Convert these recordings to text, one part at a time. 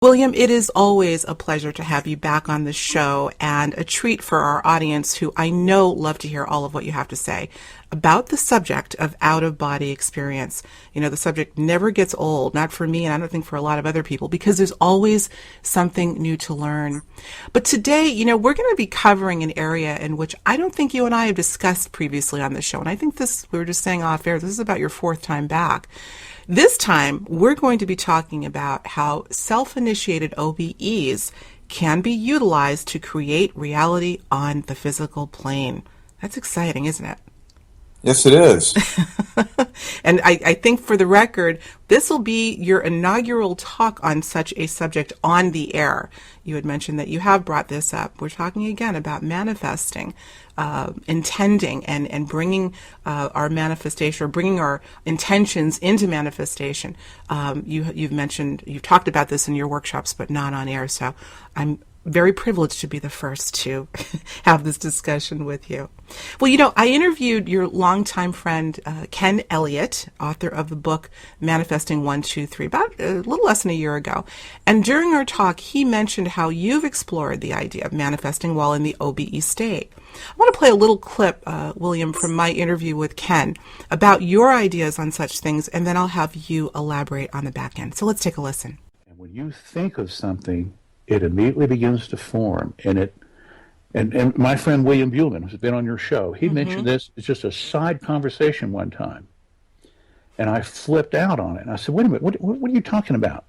William, it is always a pleasure to have you back on the show and a treat for our audience who I know love to hear all of what you have to say about the subject of out-of-body experience. You know, the subject never gets old, not for me and I don't think for a lot of other people, because there's always something new to learn. But today, we're going to be covering an area in which I don't think you and I have discussed previously on the show. And I think we were just saying off air, this is about your fourth time back. This time, we're going to be talking about how self-initiated OBEs can be utilized to create reality on the physical plane. That's exciting, isn't it? Yes, it is. And I think for the record, this will be your inaugural talk on such a subject on the air. You had mentioned that you have brought this up. We're talking again about manifesting, intending, and bringing our manifestation, or bringing our intentions into manifestation. You've talked about this in your workshops, but not on air. So I'm very privileged to be the first to have this discussion with you. Well, I interviewed your longtime friend, Ken Elliott, author of the book Manifesting 123, about a little less than a year ago. And during our talk, he mentioned how you've explored the idea of manifesting while in the OBE state. I want to play a little clip, William, from my interview with Ken about your ideas on such things, and then I'll have you elaborate on the back end. So let's take a listen. And when you think of something, it immediately begins to form, and my friend William Buhlman, who's been on your show, he mentioned this. It's just a side conversation one time, and I flipped out on it. And I said, "Wait a minute, what are you talking about?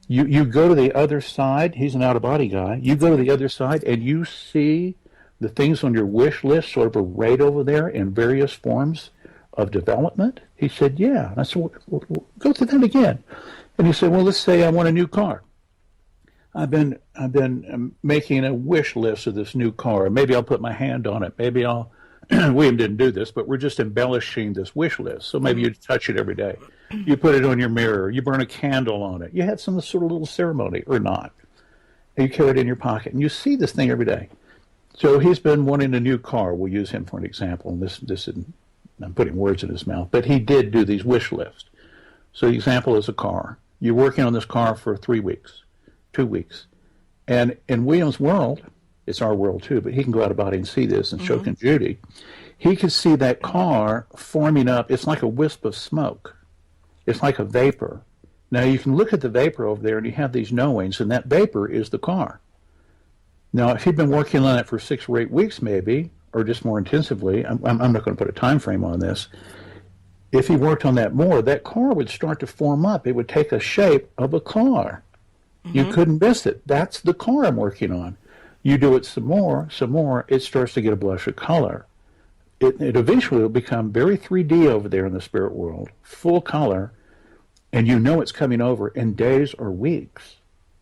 You go to the other side." He's an out-of-body guy. You go to the other side, and you see the things on your wish list sort of arrayed over there in various forms of development. He said, "Yeah." And I said, well, "Go through that again." And he said, "Well, let's say I want a new car. I've been making a wish list of this new car. Maybe I'll put my hand on it. Maybe I'll." William didn't do this, but we're just embellishing this wish list. So maybe you touch it every day. You put it on your mirror. You burn a candle on it. You had some sort of little ceremony, or not. And you carry it in your pocket, and you see this thing every day. So he's been wanting a new car. We'll use him for an example. And this isn't, I'm putting words in his mouth, but he did do these wish lists. So the example is a car. You're working on this car for 3 weeks. 2 weeks. And in William's world, it's our world too, but he can go out about it and see this, and so can Judy. He could see that car forming up. It's like a wisp of smoke. It's like a vapor. Now you can look at the vapor over there and you have these knowings, and that vapor is the car. Now, if he'd been working on it for 6 or 8 weeks maybe, or just more intensively, I'm not going to put a time frame on this. If he worked on that more, that car would start to form up. It would take a shape of a car. You couldn't miss it. That's the car I'm working on. You do it some more, it starts to get a blush of color. It eventually will become very 3D over there in the spirit world, full color, and you know it's coming over in days or weeks,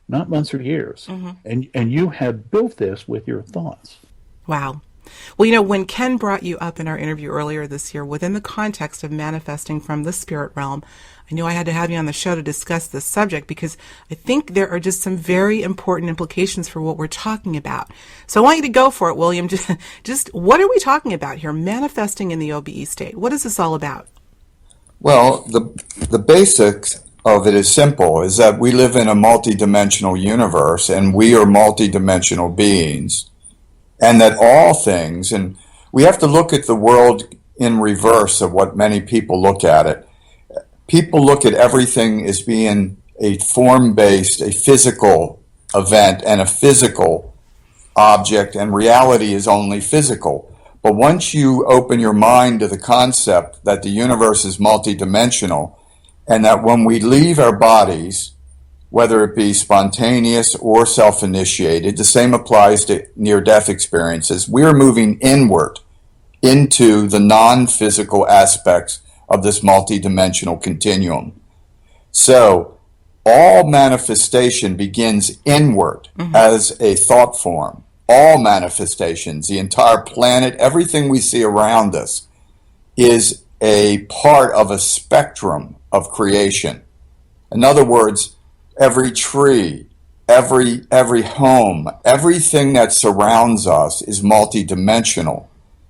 not months or years. And you have built this with your thoughts. Wow. Well, when Ken brought you up in our interview earlier this year, within the context of manifesting from the spirit realm, I knew I had to have you on the show to discuss this subject because I think there are just some very important implications for what we're talking about. So I want you to go for it, William. Just what are we talking about here? Manifesting in the OBE state. What is this all about? Well, the basics of it is simple, is that we live in a multidimensional universe, and we are multidimensional beings. And that all things, and we have to look at the world in reverse of what many people look at it. People look at everything as being a form-based, a physical event and a physical object, and reality is only physical. But once you open your mind to the concept that the universe is multidimensional, and that when we leave our bodies, whether it be spontaneous or self-initiated, the same applies to near-death experiences. We are moving inward into the non-physical aspects of this multidimensional continuum. So all manifestation begins inward as a thought form. All manifestations, the entire planet, everything we see around us is a part of a spectrum of creation. In other words, every tree, every home, everything that surrounds us is multidimensional.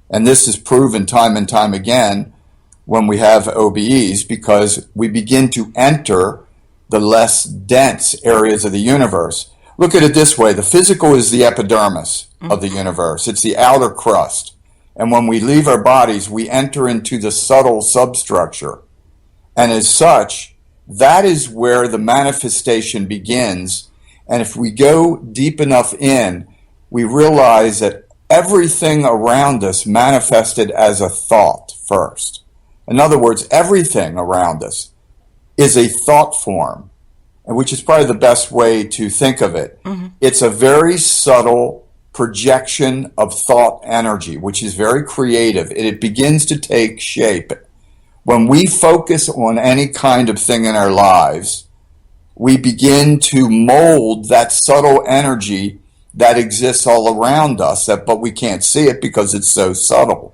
And this is proven time and time again when we have OBEs, because we begin to enter the less dense areas of the universe. Look at it this way. The physical is the epidermis of the universe. It's the outer crust. And when we leave our bodies, we enter into the subtle substructure. And as such, that is where the manifestation begins. And if we go deep enough in, we realize that everything around us manifested as a thought first. In other words, everything around us is a thought form, which is probably the best way to think of it. It's a very subtle projection of thought energy, which is very creative. It begins to take shape. When we focus on any kind of thing in our lives, we begin to mold that subtle energy that exists all around us, but we can't see it because it's so subtle.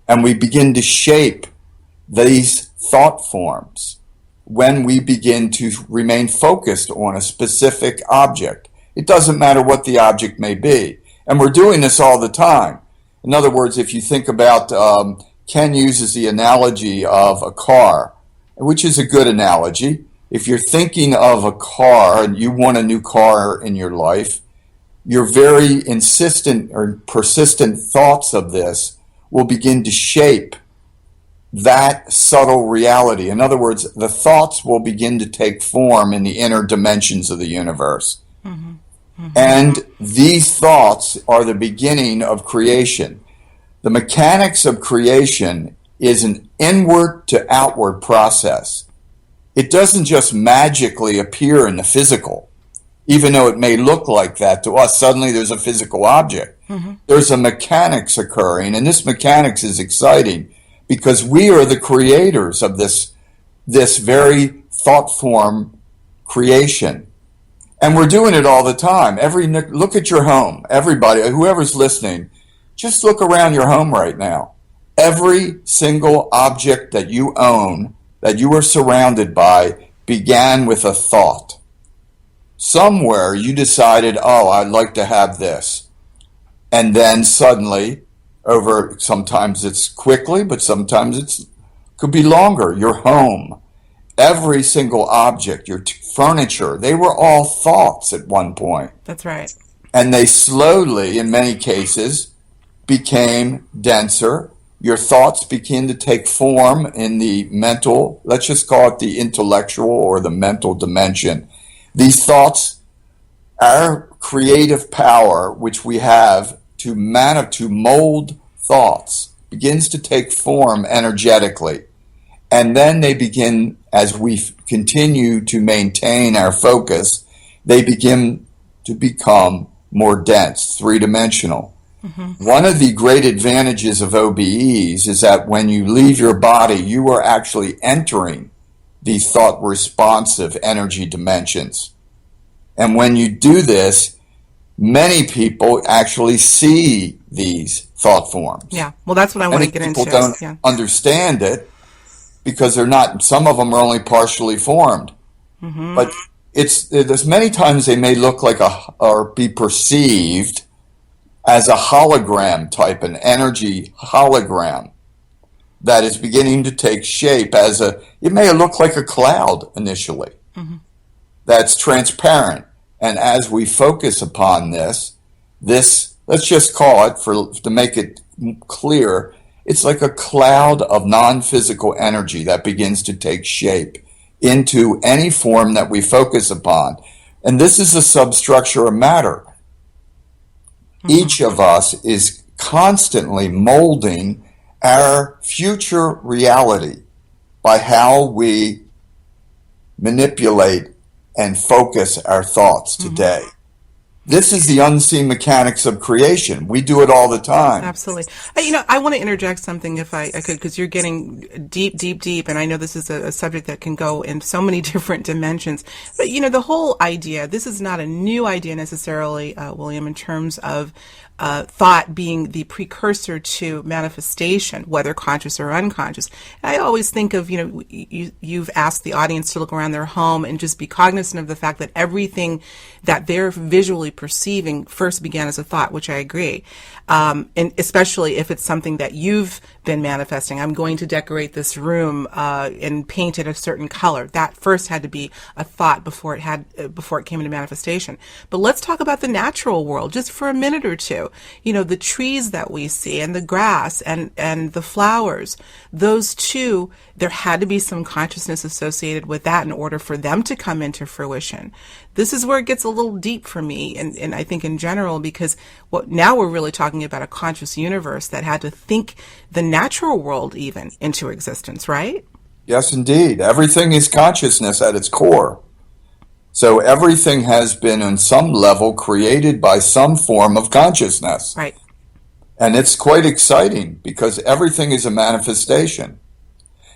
And we begin to shape these thought forms when we begin to remain focused on a specific object. It doesn't matter what the object may be. And we're doing this all the time. In other words, if you think about, Ken uses the analogy of a car, which is a good analogy. If you're thinking of a car and you want a new car in your life, your very insistent or persistent thoughts of this will begin to shape that subtle reality. In other words, the thoughts will begin to take form in the inner dimensions of the universe. And these thoughts are the beginning of creation. The mechanics of creation is an inward to outward process. It doesn't just magically appear in the physical. Even though it may look like that to us, suddenly there's a physical object. There's a mechanics occurring, and this mechanics is exciting because we are the creators of this very thought form creation. And we're doing it all the time. Look at your home. Everybody, whoever's listening, just look around your home right now. Every single object that you own, that you are surrounded by, began with a thought. Somewhere you decided, I'd like to have this. And then suddenly, sometimes it's quickly, but sometimes it could be longer, your home, every single object, your furniture, they were all thoughts at one point. That's right. And they slowly, in many cases, became denser. Your thoughts begin to take form in the mental, let's just call it the intellectual or the mental dimension. These thoughts, our creative power, which we have to mold thoughts, begins to take form energetically. And then they begin, as we continue to maintain our focus, they begin to become more dense, three-dimensional. One of the great advantages of OBEs is that when you leave your body, you are actually entering these thought-responsive energy dimensions. And when you do this, many people actually see these thought forms. Yeah, well, that's what I want to get into. People don't understand it because they're not. Some of them are only partially formed. But there's many times they may look like or be perceived as a hologram type, an energy hologram that is beginning to take shape it may look like a cloud initially. That's transparent. And as we focus upon this, let's just call it, to make it clear, it's like a cloud of non-physical energy that begins to take shape into any form that we focus upon. And this is a substructure of matter. Each of us is constantly molding our future reality by how we manipulate and focus our thoughts today. This is the unseen mechanics of creation. We do it all the time. Absolutely. I want to interject something if I could, because you're getting deep, deep, deep, and I know this is a subject that can go in so many different dimensions. But, the whole idea, this is not a new idea necessarily, William, in terms of thought being the precursor to manifestation, whether conscious or unconscious. And I always think of, you've asked the audience to look around their home and just be cognizant of the fact that everything that they're visually perceiving first began as a thought, which I agree. And especially if it's something that you've been manifesting. I'm going to decorate this room and paint it a certain color. That first had to be a thought before it came into manifestation. But let's talk about the natural world just for a minute or two. The trees that we see and the grass and the flowers, those two, there had to be some consciousness associated with that in order for them to come into fruition. This is where it gets a little deep for me, and I think in general, because now we're really talking about a conscious universe that had to think the natural world even into existence, right? Yes, indeed. Everything is consciousness at its core. So everything has been on some level created by some form of consciousness. Right. And it's quite exciting because everything is a manifestation.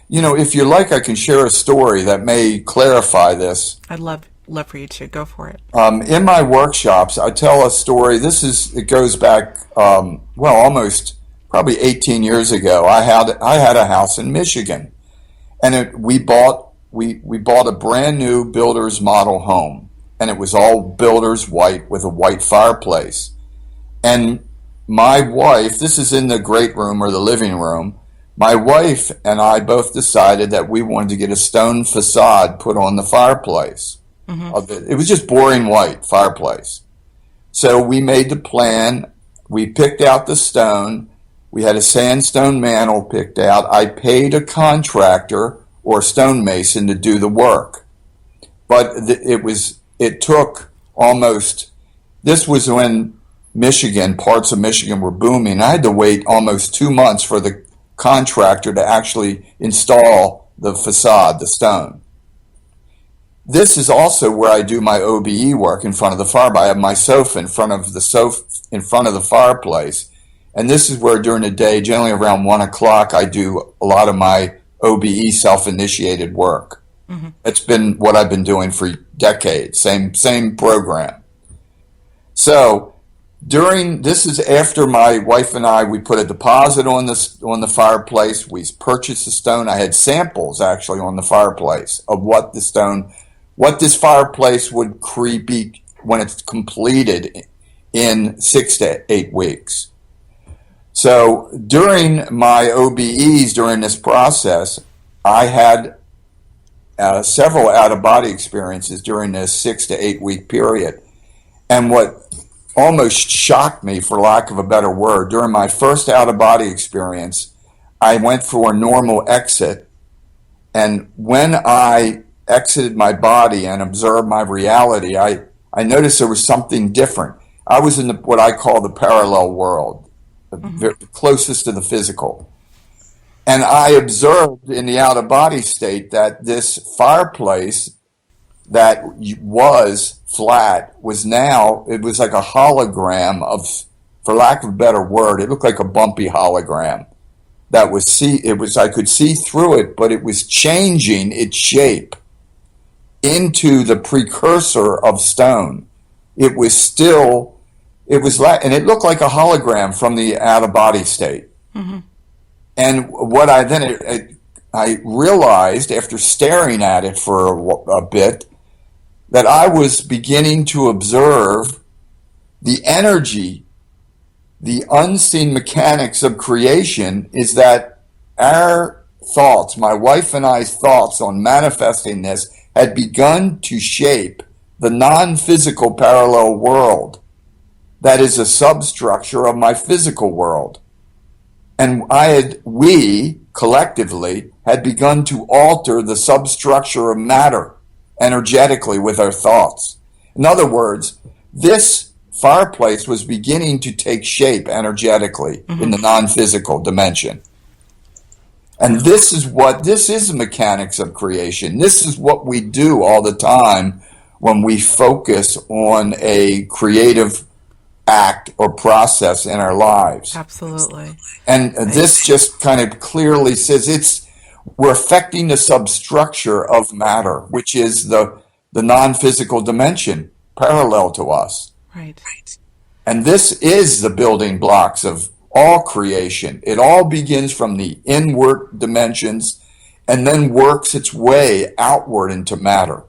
If you like, I can share a story that may clarify this. I'd love for you to go for it. In my workshops, I tell a story. It goes back, almost probably 18 years ago. I had a house in Michigan, and we bought a brand new builder's model home, and it was all builder's white with a white fireplace. And my wife, this is in the great room or the living room, my wife and I both decided that we wanted to get a stone facade put on the fireplace. Mm-hmm. It was just boring white fireplace. So we made the plan. We picked out the stone. We had a sandstone mantle picked out. I paid a contractor or stonemason to do the work. But it took almost, this was when parts of Michigan were booming. I had to wait almost 2 months for the contractor to actually install the facade, the stone. This is also where I do my OBE work in front of the fireplace. I have my sofa in front of the fireplace, and this is where during the day, generally around 1 o'clock, I do a lot of my OBE self-initiated work. Mm-hmm. It's been what I've been doing for decades. Same program. So this is after my wife and I, we put a deposit on the fireplace. We purchased the stone. I had samples actually on the fireplace of what this fireplace would be when it's completed in 6 to 8 weeks. So during my OBEs, during this process, I had several out-of-body experiences during this 6 to 8 week period. And what almost shocked me, for lack of a better word, during my first out-of-body experience, I went for a normal exit. And when I exited my body and observed my reality, I noticed there was something different. I was in what I call the parallel world, the closest to the physical. And I observed in the out-of-body state that this fireplace that was flat was now, it was like a hologram of, for lack of a better word, it looked like a bumpy hologram. I could see through it, but it was changing its shape into the precursor of stone. And it looked like a hologram from the out-of-body state. Mm-hmm. And what I realized after staring at it for a bit, that I was beginning to observe the energy, the unseen mechanics of creation, is that our thoughts, my wife and I's thoughts on manifesting this, had begun to shape the non-physical parallel world that is a substructure of my physical world. And we collectively had begun to alter the substructure of matter energetically with our thoughts. In other words, this fireplace was beginning to take shape energetically in the non-physical dimension. And this is the mechanics of creation. This is what we do all the time when we focus on a creative act or process in our lives. Absolutely. And this just kind of clearly says we're affecting the substructure of matter, which is the non-physical dimension parallel to us. Right. And this is the building blocks of all creation. It all begins from the inward dimensions and then works its way outward into matter.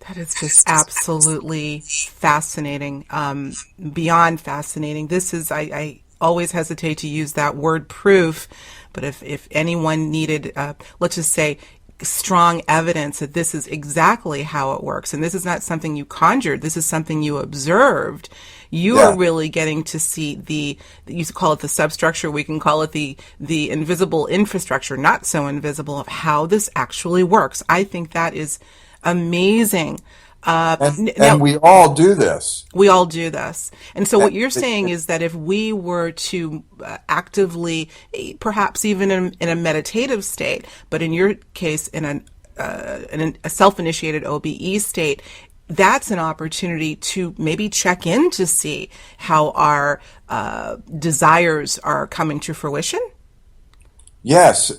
That is just absolutely fascinating, beyond fascinating. This is, I always hesitate to use that word proof, but if anyone needed, let's just say, strong evidence that this is exactly how it works, and this is not something you conjured, this is something you observed, you are really getting to see you call it the substructure, we can call it the invisible infrastructure, not so invisible, of how this actually works. I think that is amazing. And we all do this. We all do this. And so what you're saying is that if we were to actively, perhaps even in a meditative state, but in your case, in a self-initiated OBE state, that's an opportunity to maybe check in to see how our desires are coming to fruition? Yes.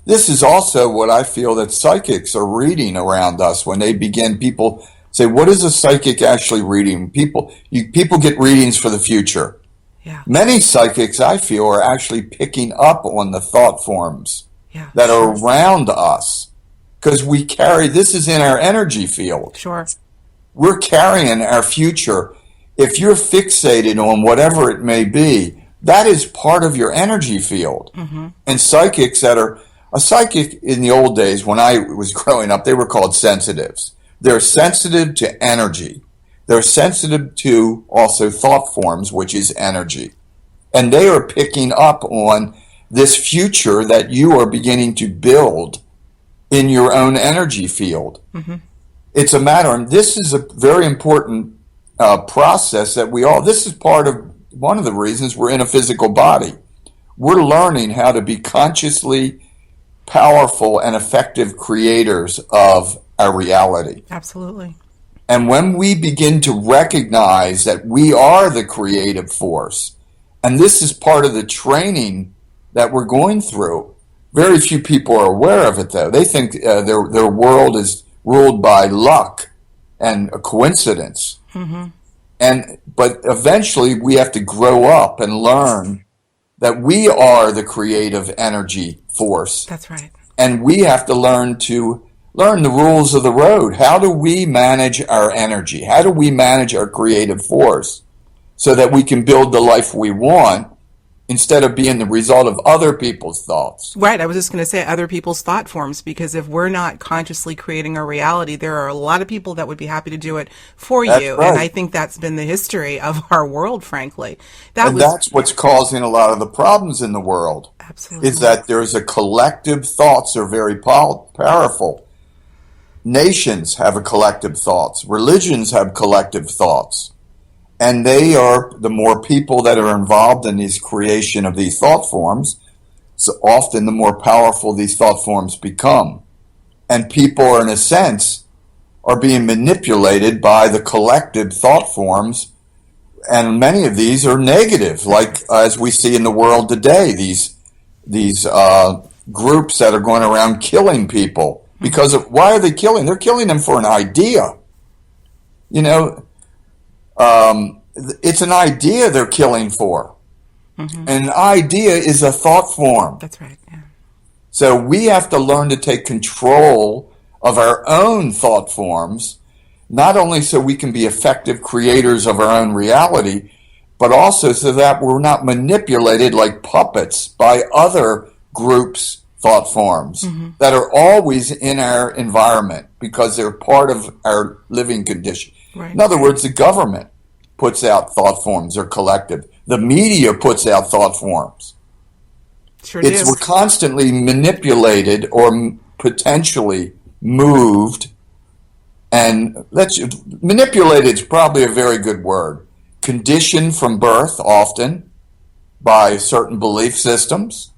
This is also what I feel that psychics are reading around us when they begin. People say, what is a psychic actually reading? People get readings for the future. Yeah. Many psychics, I feel, are actually picking up on the thought forms that are around us. Because this is in our energy field. Sure. We're carrying our future. If you're fixated on whatever it may be, that is part of your energy field. Mm-hmm. And a psychic in the old days, when I was growing up, they were called sensitives. They're sensitive to energy. They're sensitive to also thought forms, which is energy. And they are picking up on this future that you are beginning to build in your own energy field. Mm-hmm. It's a matter, and this is a very important process that this is part of one of the reasons we're in a physical body. We're learning how to be consciously powerful and effective creators of our reality. Absolutely. And when we begin to recognize that we are the creative force, and this is part of the training that we're going through. Very few people are aware of it, though. They think their world is ruled by luck and a coincidence. Mm-hmm. But eventually we have to grow up and learn that we are the creative energy force. That's right. And we have to learn the rules of the road. How do we manage our energy? How do we manage our creative force so that we can build the life we want, instead of being the result of other people's thoughts? Right. I was just going to say other people's thought forms, because if we're not consciously creating our reality, there are a lot of people that would be happy to do it for you. Right. And I think that's been the history of our world, frankly. That's what's causing a lot of the problems in the world. Absolutely. Is that there's a collective thoughts are very powerful. Nations have a collective thoughts. Religions have collective thoughts. And they are, the more people that are involved in this creation of these thought forms, so often the more powerful these thought forms become. And people are, in a sense, are being manipulated by the collective thought forms. And many of these are negative, like as we see in the world today, these groups that are going around killing people. Because why are they killing? They're killing them for an idea. It's an idea they're killing for. Mm-hmm. An idea is a thought form. That's right. Yeah. So we have to learn to take control of our own thought forms, not only so we can be effective creators of our own reality, but also so that we're not manipulated like puppets by other groups' thought forms that are always in our environment because they're part of our living condition. Right. In other words, the government puts out thought forms, or collective. The media puts out thought forms. We're constantly manipulated or potentially moved, and manipulated is probably a very good word. Conditioned from birth, often, by certain belief systems,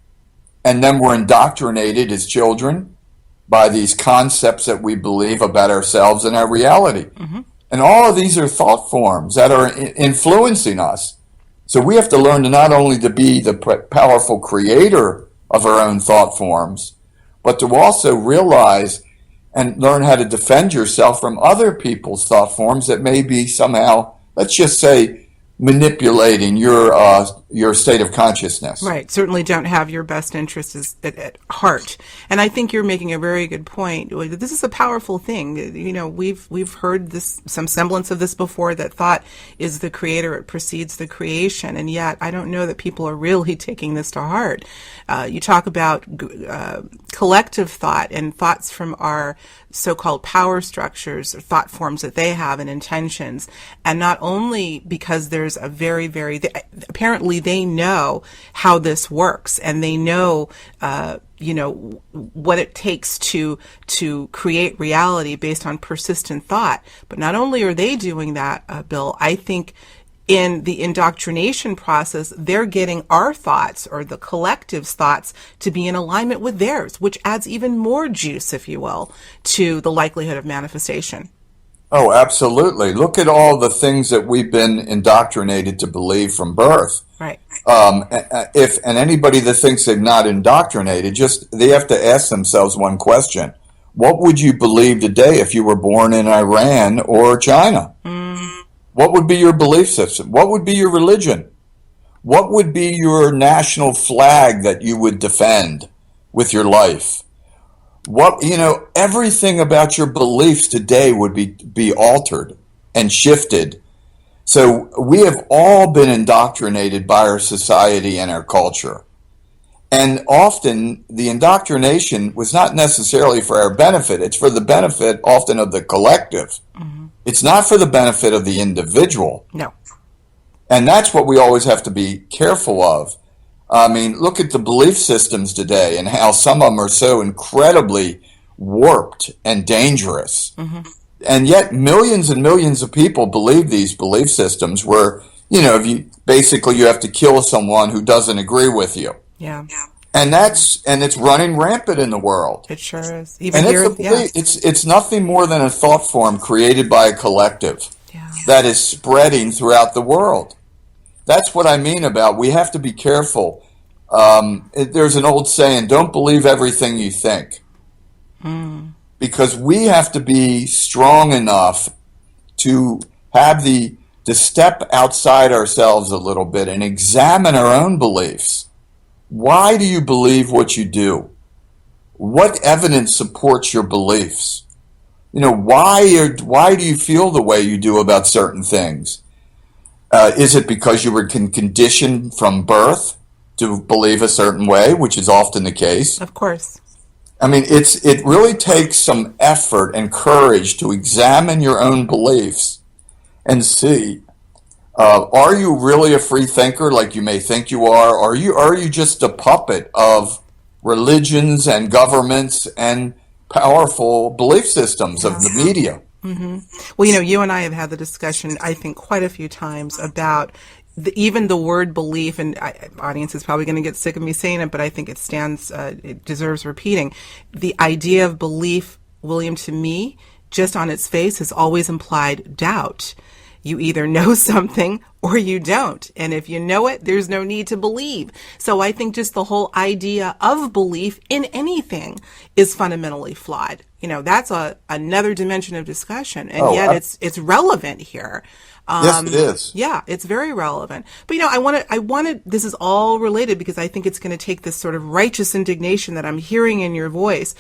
and then we're indoctrinated as children by these concepts that we believe about ourselves and our reality. Mm-hmm. And all of these are thought forms that are influencing us. So we have to learn to not only to be the powerful creator of our own thought forms, but to also realize and learn how to defend yourself from other people's thought forms that may be somehow, let's just say, manipulating your state of consciousness. Right. Certainly don't have your best interests at heart. And I think you're making a very good point. This is a powerful thing. You know, we've heard this, some semblance of this before, that thought is the creator, it precedes the creation. And yet I don't know that people are really taking this to heart. You talk about collective thought and thoughts from our so-called power structures or thought forms that they have and intentions. And not only because there's a apparently they know how this works, and they know, what it takes to create reality based on persistent thought. But not only are they doing that, Bill, I think in the indoctrination process, they're getting our thoughts, or the collective's thoughts, to be in alignment with theirs, which adds even more juice, if you will, to the likelihood of manifestation. Oh, absolutely. Look at all the things that we've been indoctrinated to believe from birth. Right. And anybody that thinks they're not indoctrinated, they have to ask themselves one question. What would you believe today if you were born in Iran or China? What would be your belief system? What would be your religion? What would be your national flag that you would defend with your life? Everything about your beliefs today would be altered and shifted. So we have all been indoctrinated by our society and our culture. And often the indoctrination was not necessarily for our benefit. It's for the benefit often of the collective. Mm-hmm. It's not for the benefit of the individual. No. And that's what we always have to be careful of. I mean, look at the belief systems today and how some of them are so incredibly warped and dangerous. Mm-hmm. And yet millions and millions of people believe these belief systems where, you have to kill someone who doesn't agree with you. Yeah. And it's running rampant in the world. It sure is. Even here, it's nothing more than a thought form created by a collective that is spreading throughout the world. That's what I mean about we have to be careful. There's an old saying, don't believe everything you think. Because we have to be strong enough to have to step outside ourselves a little bit and examine our own beliefs. Why do you believe what you do? What evidence supports your beliefs? Why do you feel the way you do about certain things? Is it because you were conditioned from birth to believe a certain way, which is often the case? Of course. I mean, it really takes some effort and courage to examine your own beliefs and see, are you really a free thinker like you may think you are? Are you just a puppet of religions and governments and powerful belief systems of the media? Mm-hmm. Well, you and I have had the discussion, I think, quite a few times about even the word belief, and audience is probably going to get sick of me saying it, but I think it deserves repeating. The idea of belief, William, to me, just on its face, has always implied doubt. You either know something or you don't. And if you know it, there's no need to believe. So I think just the whole idea of belief in anything is fundamentally flawed. That's another dimension of discussion. And it's relevant here. Yes, it is. Yeah, it's very relevant. But I wanted, this is all related because I think it's going to take this sort of righteous indignation that I'm hearing in your voice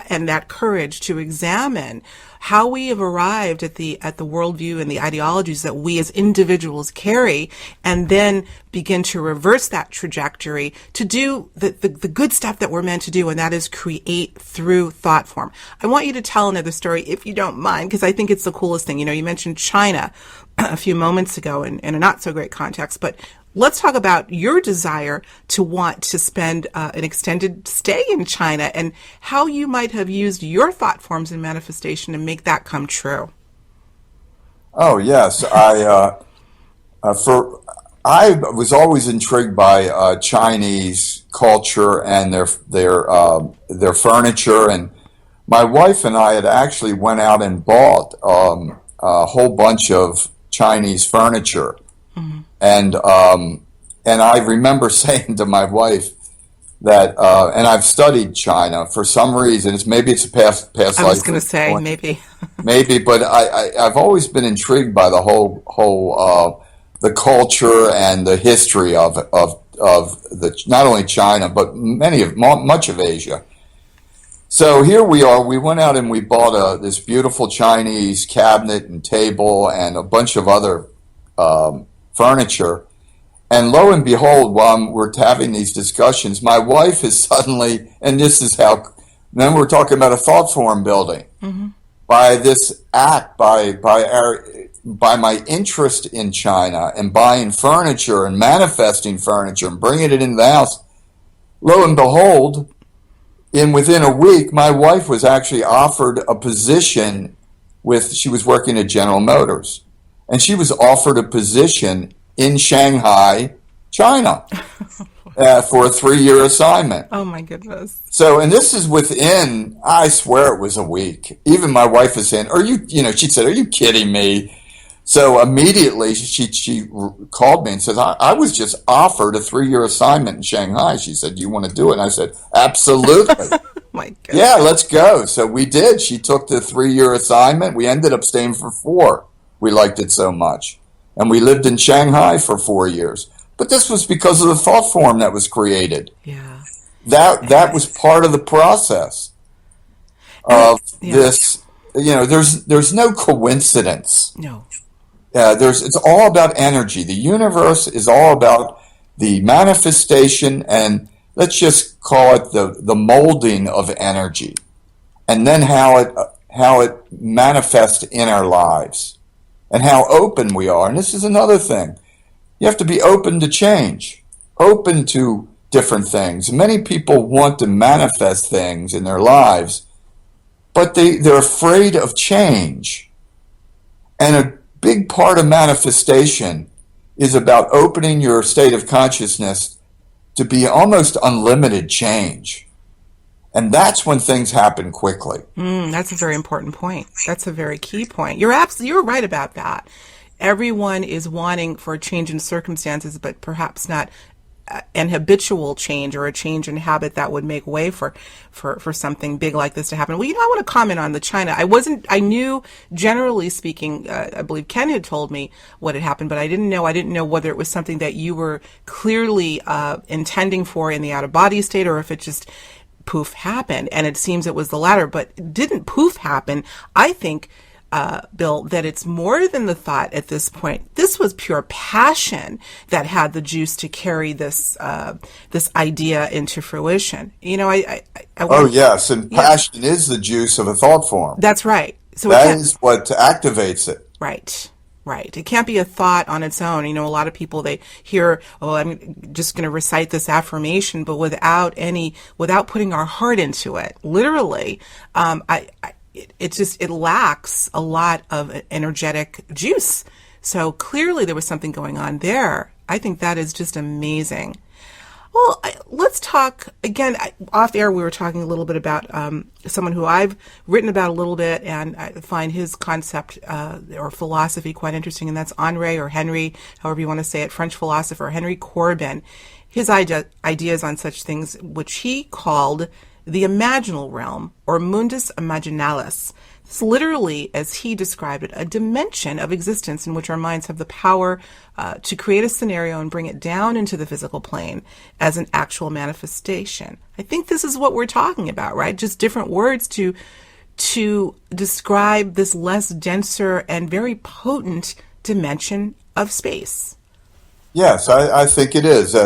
and that courage to examine how we have arrived at the worldview and the ideologies that we as individuals carry, and then begin to reverse that trajectory to do the good stuff that we're meant to do, and that is create through thought form. I want you to tell another story, if you don't mind, because I think it's the coolest thing. You mentioned China a few moments ago in a not so great context, but let's talk about your desire to want to spend an extended stay in China and how you might have used your thought forms in manifestation to make that come true. Oh, yes. I was always intrigued by Chinese culture and their furniture, and my wife and I had actually went out and bought a whole bunch of Chinese furniture. Mm-hmm. And I remember saying to my wife that, and I've studied China for some reason. Maybe it's a past life. I was going to say maybe, but I've always been intrigued by the whole the culture and the history of the not only China but much of Asia. So here we are. We went out and we bought this beautiful Chinese cabinet and table and a bunch of other furniture. And lo and behold, while we're having these discussions, my wife is suddenly, and this is how, then we're talking about a thought form building. Mm-hmm. By this act, by my interest in China and buying furniture and manifesting furniture and bringing it into the house, lo and behold, within a week, my wife was actually offered a position she was working at General Motors, and she was offered a position in Shanghai, China, for a 3-year assignment. Oh my goodness. So, and this is within, I swear it was a week. Even my wife is saying, she said, are you kidding me? So immediately she called me and says, I was just offered a 3-year assignment in Shanghai. She said, do you want to do it? And I said, absolutely. My goodness. Yeah, let's go. So we did. She took the 3-year assignment. We ended up staying for 4. We liked it so much. And we lived in Shanghai for 4 years. But this was because of the thought form that was created. Yeah. That was part of the process of this. There's no coincidence. No. It's all about energy. The universe is all about the manifestation, and let's just call it the molding of energy, and then how it manifests in our lives, and how open we are. And this is another thing. You have to be open to change, open to different things. Many people want to manifest things in their lives, but they're afraid of change. And a big part of manifestation is about opening your state of consciousness to be almost unlimited change. And that's when things happen quickly. That's a very important point. That's a very key point. You're right about that. Everyone is wanting for a change in circumstances, but perhaps not an habitual change or a change in habit that would make way for something big like this to happen. Well, I want to comment on the China. I knew, generally speaking, I believe Ken had told me what had happened, but I didn't know whether it was something that you were clearly intending for in the out-of-body state, or if it just poof happened. And it seems it was the latter, but it didn't poof happen. I think, Bill, that it's more than the thought at this point. This was pure passion that had the juice to carry this idea into fruition. Yes, and passion is the juice of a thought form. That's right. So that is what activates it. Right. It can't be a thought on its own. A lot of people, they hear, I'm just going to recite this affirmation, but without putting our heart into it, literally, it lacks a lot of energetic juice. So clearly there was something going on there. I think that is just amazing. Well, let's talk again. Off air, we were talking a little bit about someone who I've written about a little bit, and I find his concept or philosophy quite interesting, and that's Henri, or Henry, however you want to say it, French philosopher Henry Corbin. His ideas on such things, which he called the imaginal realm, or mundus imaginalis. It's literally, as he described it, a dimension of existence in which our minds have the power to create a scenario and bring it down into the physical plane as an actual manifestation. I think this is what we're talking about, right? Just different words to describe this less denser and very potent dimension of space. Yes, I think it is.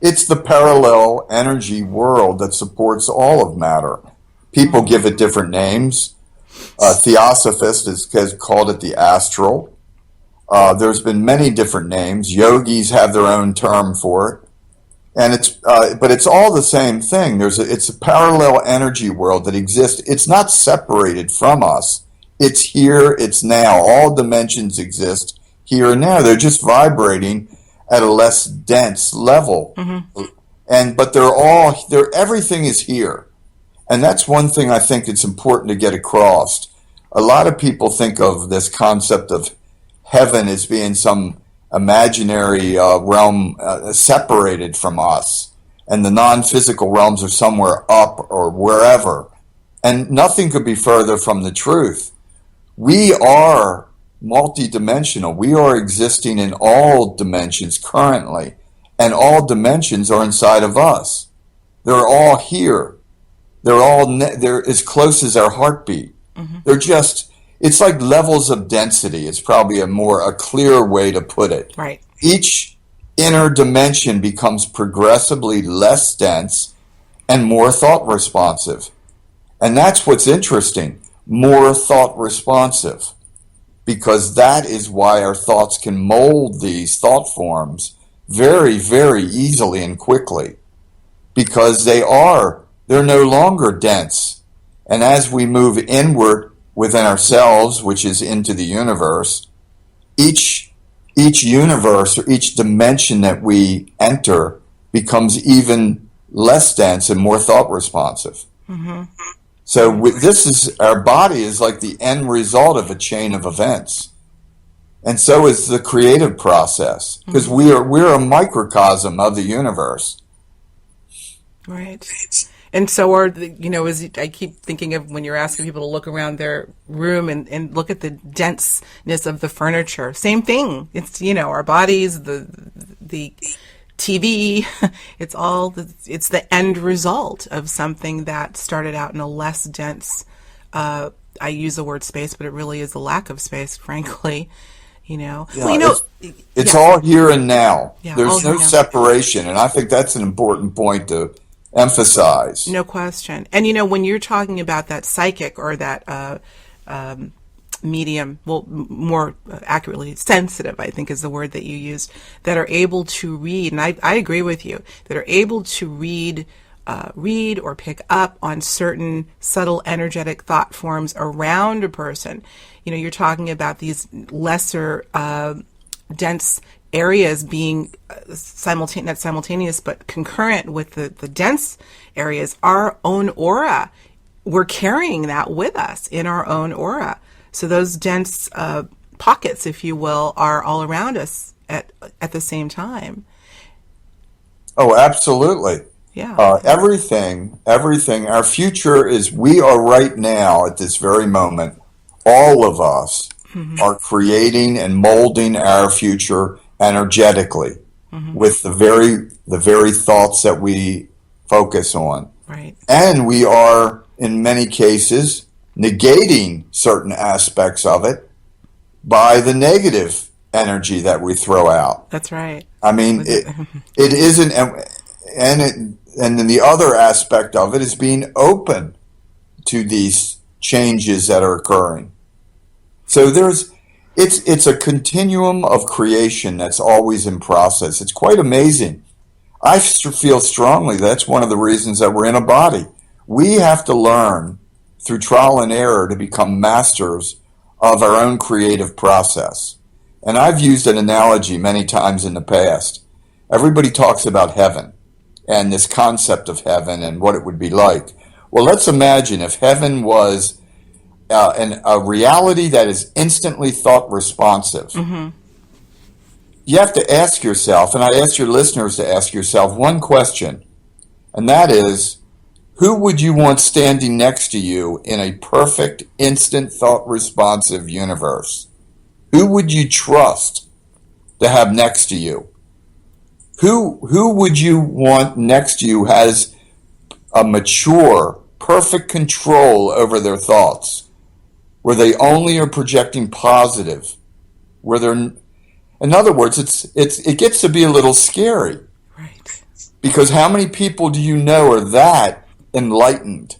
It's the parallel energy world that supports all of matter. People give it different names. Theosophists has called it the astral. There's been many different names. Yogis have their own term for it, and but it's all the same thing. It's a parallel energy world that exists. It's not separated from us. It's here. It's now. All dimensions exist here and now. They're just vibrating at a less dense level. Mm-hmm. But everything is here. And that's one thing I think it's important to get across. A lot of people think of this concept of heaven as being some imaginary realm separated from us, and the non-physical realms are somewhere up or wherever. And nothing could be further from the truth. We are multidimensional. We are existing in all dimensions currently, and all dimensions are inside of us. They're all here. They're as close as our heartbeat. They're just, it's like levels of density. It's probably a clear way to put it. Right. Each inner dimension becomes progressively less dense and more thought responsive. And that's what's interesting, more thought responsive, because that is why our thoughts can mold these thought forms very, very easily and quickly, because they're no longer dense. And as we move inward within ourselves, which is into the universe, each universe or each dimension that we enter becomes even less dense and more thought responsive. So our body is like the end result of a chain of events. And so is the creative process, because we're a microcosm of the universe. Right. And so as I keep thinking of when you're asking people to look around their room and look at the denseness of the furniture. Same thing. It's, our bodies, the TV, it's the end result of something that started out in a less dense, I use the word space, but it really is a lack of space, frankly. Yeah, Well, it's all here and now. Yeah, There's no separation, and I think that's an important point to emphasize. No question. And when you're talking about that psychic or that medium, well, more accurately, sensitive, I think is the word that you used, that are able to read, and I agree with you, that are able to read or pick up on certain subtle energetic thought forms around a person. You're talking about these lesser dense areas being not simultaneous, but concurrent with the dense areas. Our own aura, we're carrying that with us in our own aura. So those dense pockets, if you will, are all around us at the same time. Oh, absolutely. Yeah. Everything, our future is, we are right now at this very moment, all of us are creating and molding our future energetically with the very thoughts that we focus on. Right. And we are, in many cases, negating certain aspects of it by the negative energy that we throw out. That's right. I mean, it isn't, and then the other aspect of it is being open to these changes that are occurring. So it's a continuum of creation that's always in process. It's quite amazing. I feel strongly that's one of the reasons that we're in a body. We have to learn through trial and error to become masters of our own creative process. And I've used an analogy many times in the past. Everybody talks about heaven and this concept of heaven and what it would be like. Well, let's imagine if heaven was a reality that is instantly thought responsive. You have to ask yourself, and I ask your listeners to ask yourself one question, and that is, who would you want standing next to you in a perfect, instant thought responsive universe? Who would you trust to have next to you? Who would you want next to you has a mature, perfect control over their thoughts, where they only are projecting positive, where they're, in other words, it gets to be a little scary. Right. Because how many people do you know are that enlightened?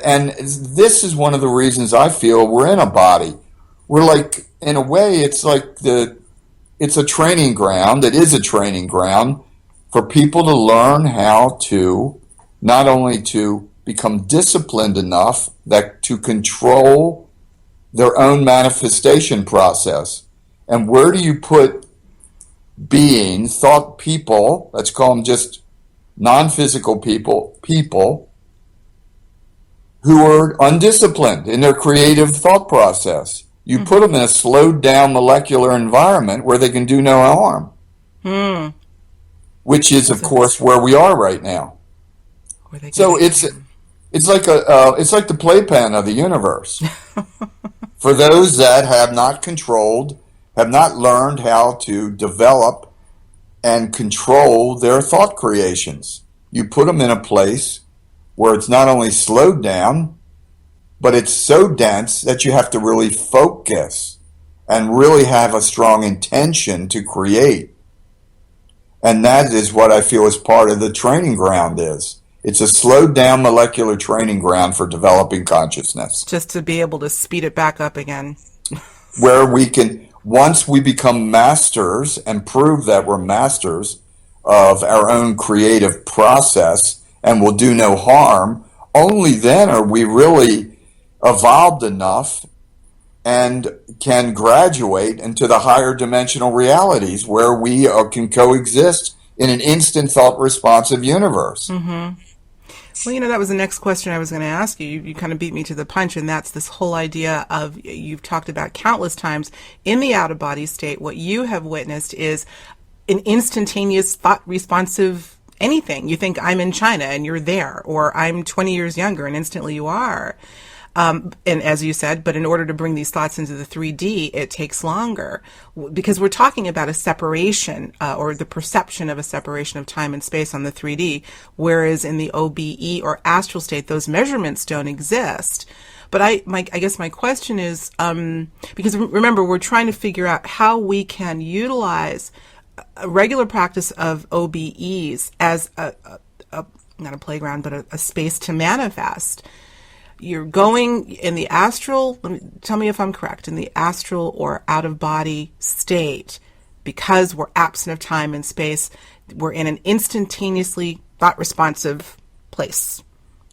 And this is one of the reasons I feel we're in a body. We're like, in a way, it's like it's a training ground. It is a training ground for people to learn how to, not only to become disciplined enough that to control their own manifestation process. And where do you put thought people, let's call them just non-physical people who are undisciplined in their creative thought process? You put them in a slowed down molecular environment where they can do no harm, which is, of course, where we are right now. So it's like the playpen of the universe. for those that have not controlled, have not learned how to develop and control their thought creations. You put them in a place where it's not only slowed down, but it's so dense that you have to really focus and really have a strong intention to create. And that is what I feel is part of the training ground is. It's a slowed down molecular training ground for developing consciousness. Just to be able to speed it back up again. Where we can, once we become masters and prove that we're masters of our own creative process and will do no harm, only then are we really evolved enough and can graduate into the higher dimensional realities where we can coexist in an instant thought responsive universe. Mm-hmm. Well, that was the next question I was going to ask you. You kind of beat me to the punch, and that's this whole idea of, you've talked about countless times in the out-of-body state, what you have witnessed is an instantaneous thought responsive anything. You think I'm in China and you're there, or I'm 20 years younger and instantly you are. And as you said, but in order to bring these thoughts into the 3D, it takes longer because we're talking about a separation or the perception of a separation of time and space on the 3D, whereas in the OBE or astral state, those measurements don't exist. But I guess my question is, because remember, we're trying to figure out how we can utilize a regular practice of OBEs as not a playground, but a space to manifest. You're going in the astral, tell me if I'm correct, in the astral or out-of-body state, because we're absent of time and space, we're in an instantaneously thought-responsive place.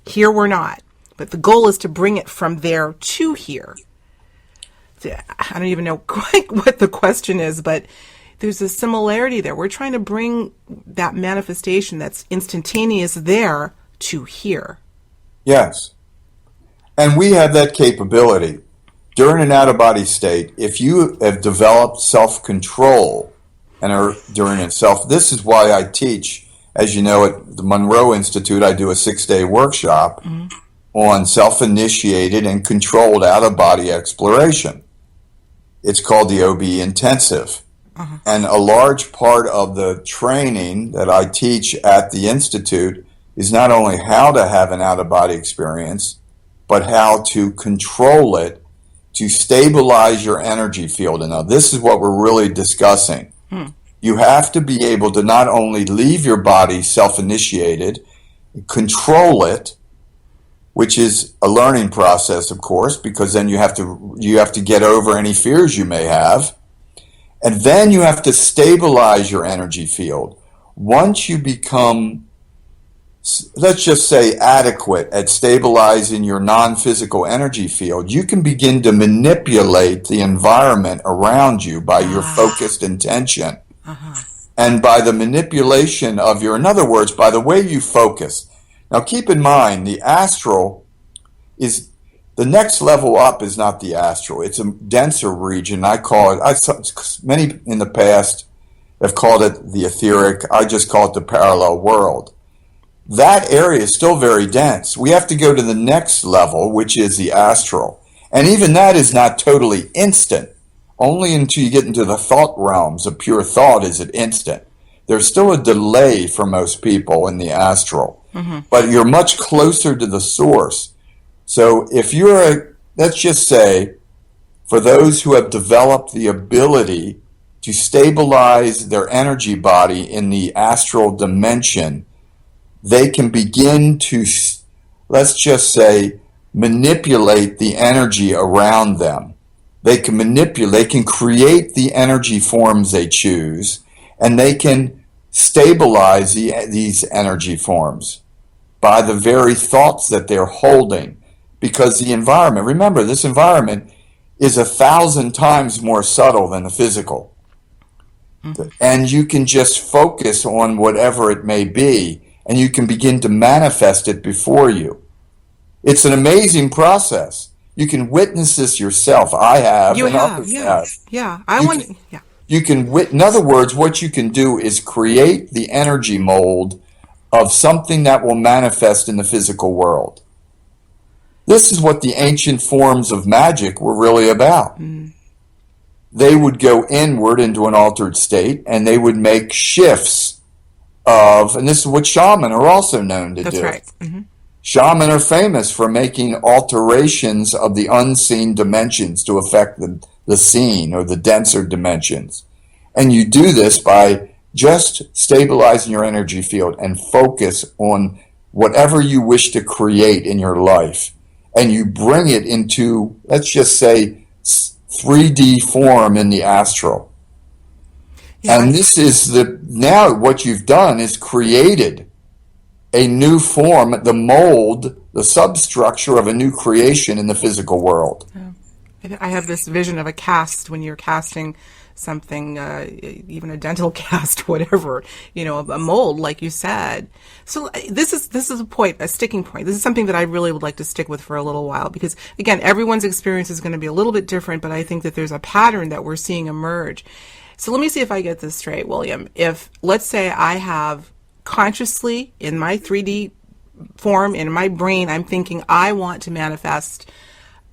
Here we're not, but the goal is to bring it from there to here. I don't even know quite what the question is, but there's a similarity there. We're trying to bring that manifestation that's instantaneous there to here. Yes. And we have that capability. During an out-of-body state, if you have developed self-control and are during itself, this is why I teach, as you know, at the Monroe Institute, I do a 6-day workshop on self-initiated and controlled out-of-body exploration. It's called the OBE Intensive. And a large part of the training that I teach at the Institute is not only how to have an out-of-body experience, but how to control it to stabilize your energy field. And now this is what we're really discussing. You have to be able to not only leave your body self-initiated, control it, which is a learning process, of course, because then you have to get over any fears you may have. And then you have to stabilize your energy field. Once you become, let's just say, adequate at stabilizing your non-physical energy field, you can begin to manipulate the environment around you by your focused intention. And by the manipulation of in other words, by the way you focus. Now keep in mind, the astral is, the next level up is not the astral. It's a denser region. I call it, many in the past have called it the etheric. I just call it the parallel world. That area is still very dense. We have to go to the next level, which is the astral. And even that is not totally instant. Only until you get into the thought realms of pure thought is it instant. There's still a delay for most people in the astral. But you're much closer to the source. So if let's just say, for those who have developed the ability to stabilize their energy body in the astral dimension, they can begin to, let's just say, manipulate the energy around them. They can create the energy forms they choose, and they can stabilize these energy forms by the very thoughts that they're holding. Because the environment, remember, this environment is 1,000 times more subtle than the physical. And you can just focus on whatever it may be, and you can begin to manifest it before you. It's an amazing process. You can witness this yourself. I have. You and have, others yeah. have. Yeah. You can, in other words, what you can do is create the energy mold of something that will manifest in the physical world. This is what the ancient forms of magic were really about. They would go inward into an altered state, and they would make shifts of, and this is what shaman are also known to do. That's right. Mm-hmm. Shaman are famous for making alterations of the unseen dimensions to affect the seen or the denser dimensions. And you do this by just stabilizing your energy field and focus on whatever you wish to create in your life. And you bring it into, let's just say, 3D form in the astral. Yeah. And this is now what you've done is created a new form, the mold, the substructure of a new creation in the physical world. I have this vision of a cast when you're casting something, even a dental cast, whatever, a mold, like you said. So this is a point, a sticking point. This is something that I really would like to stick with for a little while, because again, everyone's experience is going to be a little bit different, but I think that there's a pattern that we're seeing emerge. So let me see if I get this straight, William. If, let's say I have consciously in my 3D form, in my brain, I'm thinking I want to manifest,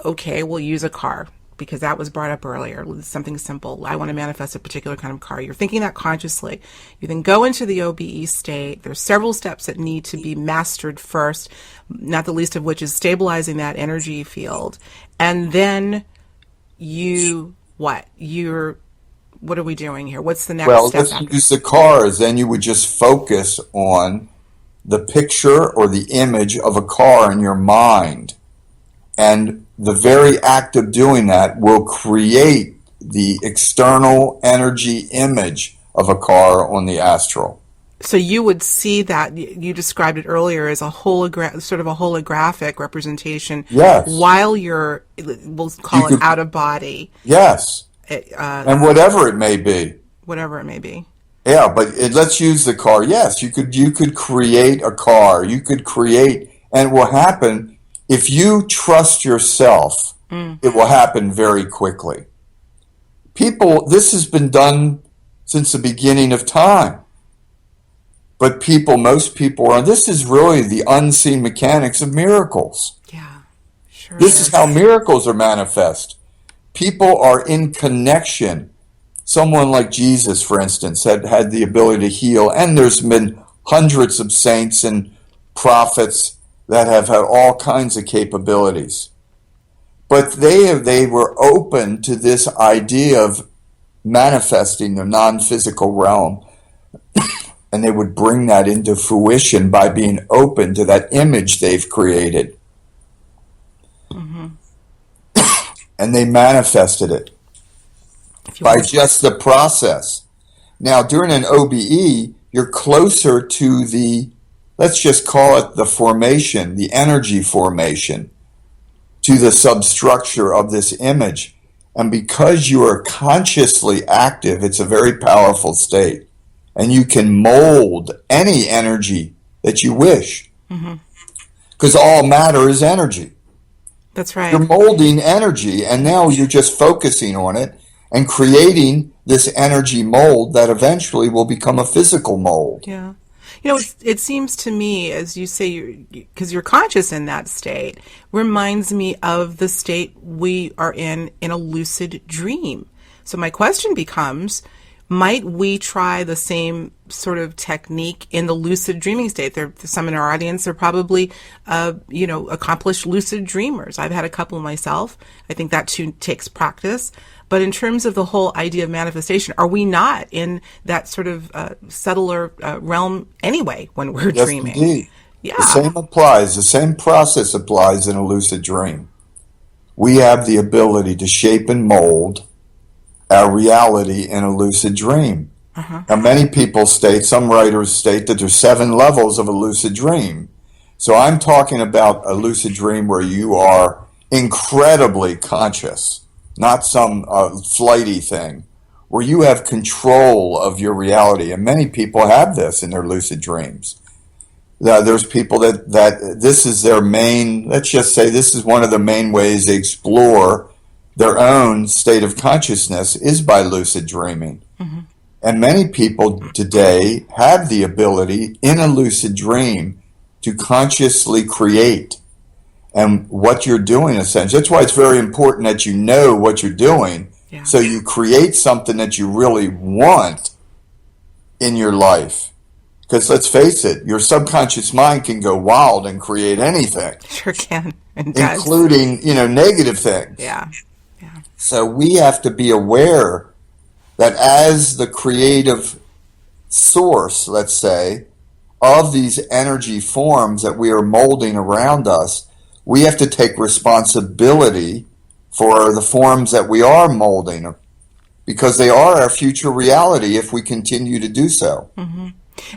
okay, we'll use a car, because that was brought up earlier, something simple. I want to manifest a particular kind of car. You're thinking that consciously. You then go into the OBE state. There's several steps that need to be mastered first, not the least of which is stabilizing that energy field. And then what are we doing here? What's the next step? Well, let's use the cars. Then you would just focus on the picture or the image of a car in your mind. And the very act of doing that will create the external energy image of a car on the astral. So you would see that, you described it earlier as a sort of a holographic representation. Yes. While we'll call it out of body. Yes. And whatever it may be. Whatever it may be. Yeah, but let's use the car. Yes, you could create a car. You could create, and it will happen. If you trust yourself, it will happen very quickly. This has been done since the beginning of time. But most people this is really the unseen mechanics of miracles. Yeah, sure. This is how miracles are manifest. People are in connection. Someone like Jesus, for instance, had the ability to heal, and there's been hundreds of saints and prophets that have had all kinds of capabilities. But they were open to this idea of manifesting the non-physical realm, and they would bring that into fruition by being open to that image they've created. Mm-hmm. And they manifested it by just the process. Now, during an OBE, you're closer to let's just call it the formation, the energy formation, to the substructure of this image. And because you are consciously active, it's a very powerful state. And you can mold any energy that you wish. Because all matter is energy. That's right. You're molding energy, and now you're just focusing on it and creating this energy mold that eventually will become a physical mold. Yeah. It seems to me, as you say, because you're conscious in that state, reminds me of the state we are in a lucid dream. So my question becomes, might we try the same sort of technique in the lucid dreaming state? Some in our audience are probably, accomplished lucid dreamers. I've had a couple myself. I think that too takes practice. But in terms of the whole idea of manifestation, are we not in that sort of subtler realm anyway when we're dreaming? Indeed. Yeah. The same applies. The same process applies in a lucid dream. We have the ability to shape and mold our reality in a lucid dream. Now, many people some writers state that there's 7 levels of a lucid dream. So I'm talking about a lucid dream where you are incredibly conscious, not some flighty thing, where you have control of your reality. And many people have this in their lucid dreams. There's people that this is their main, let's just say this is one of the main ways they explore their own state of consciousness is by lucid dreaming. And many people today have the ability in a lucid dream to consciously create. and what you're doing, essentially. That's why it's very important that you know what you're doing, Yeah. so you create something that you really want in your life. Because let's face it, your subconscious mind can go wild and create anything, Sure can and does. including, negative things. Yeah. Yeah. So we have to be aware that as the creative source, let's say, of these energy forms that we are molding around us, we have to take responsibility for the forms that we are molding, because they are our future reality if we continue to do so. Mm-hmm.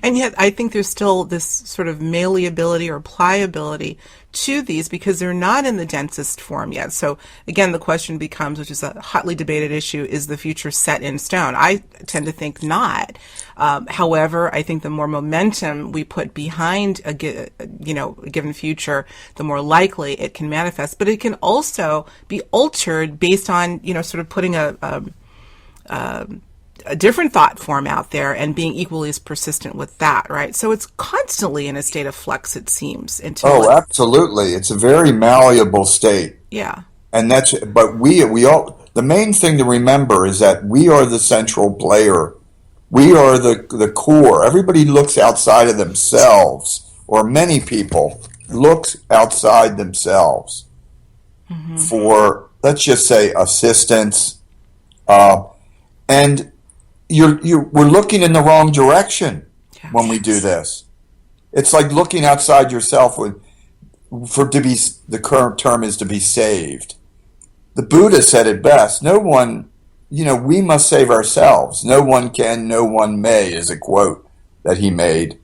And yet I think there's still this sort of malleability or pliability to these because they're not in the densest form yet. So again, the question becomes, which is a hotly debated issue, is the future set in stone? I tend to think not. However, I think the more momentum we put behind a given future, the more likely it can manifest. But it can also be altered based on, sort of putting a different thought form out there and being equally as persistent with that, right? So it's constantly in a state of flux, it seems. Absolutely. It's a very malleable state. Yeah. And but we all, the main thing to remember is that we are the central player. We are the core. Everybody looks outside of themselves, or many people look outside themselves for, let's just say, assistance. And we're looking in the wrong direction when we do this. It's like looking outside yourself the current term is to be saved. The Buddha said it best. No one, we must save ourselves. No one can, no one may, is a quote that he made